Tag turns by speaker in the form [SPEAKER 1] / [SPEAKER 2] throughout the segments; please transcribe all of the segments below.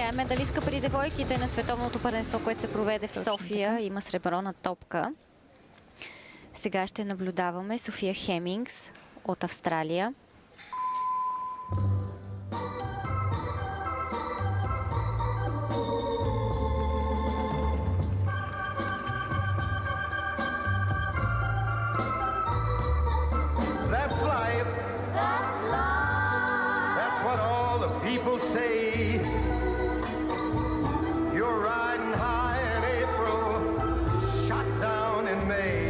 [SPEAKER 1] Тя е медалистка при девойките на световното първенство, което се проведе в София. Има среброна топка. Сега ще наблюдаваме София Хемингс от Австралия.
[SPEAKER 2] That's life. That's life. That's what all the people say. You're riding high in April, shot down in May.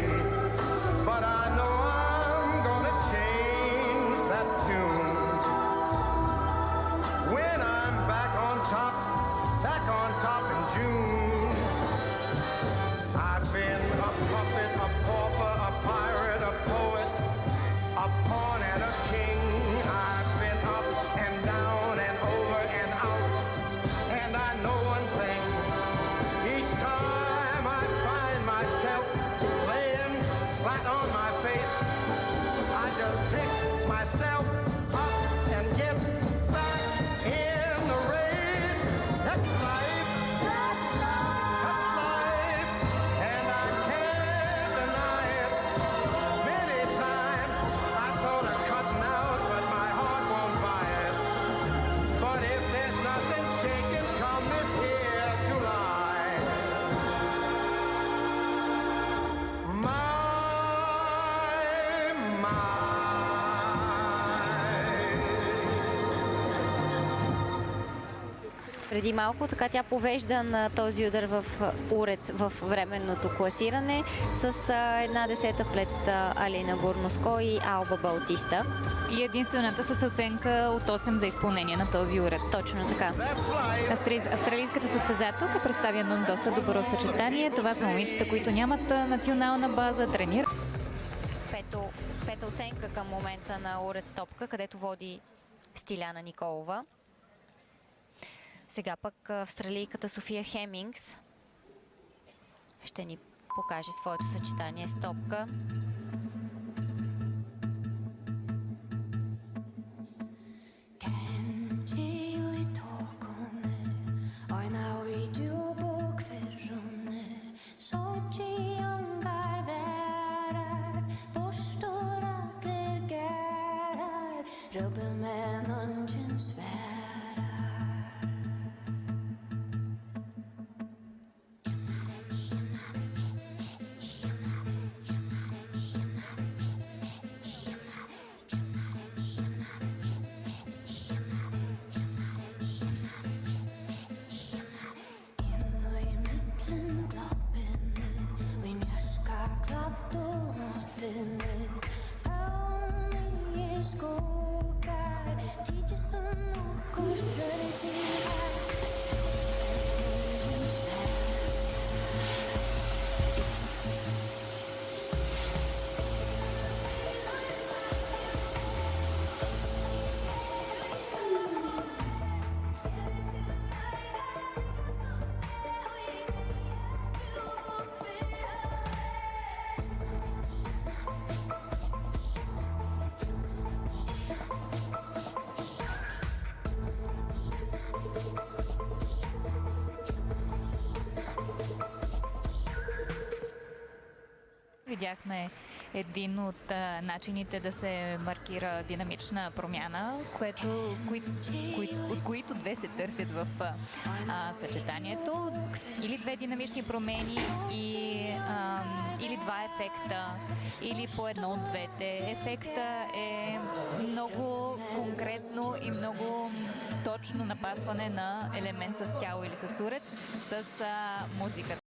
[SPEAKER 2] But I know I'm gonna change that tune when I'm back on top in June. I've been a puppet, a pauper, a pirate, a poet, a pawn and a king. I've been up and down and over and out. And I know one thing. Each time I find myself laying flat on my face, I just pick myself up and get back in the race. That's life. That's life. And I can't deny it. Many times I thought of cutting out, but my heart won't buy it. But if there's nothing shaking come this here July, my.
[SPEAKER 1] Преди малко така тя повежда на този удар в уред в временното класиране с 1/10 пред Алина Горноско и Алба Балтиста.
[SPEAKER 3] И единствената с оценка от 8 за изпълнение на този уред.
[SPEAKER 1] Точно така.
[SPEAKER 3] Австралийската състезателка представя едно доста добро съчетание. Това са момичета, които нямат национална база, тренират.
[SPEAKER 1] Пета оценка към момента на уред топка, където води Стиляна Николова. Сега пък австралийката София Хемингс ще ни покаже своето съчетание с топка.
[SPEAKER 3] Видяхме един от начините да се маркира динамична промяна, от които две се търсят в съчетанието. Или две динамични промени, или два ефекта, или по едно от двете. Ефекта е много конкретно и много точно напасване на елемент с тяло или с уред с музиката.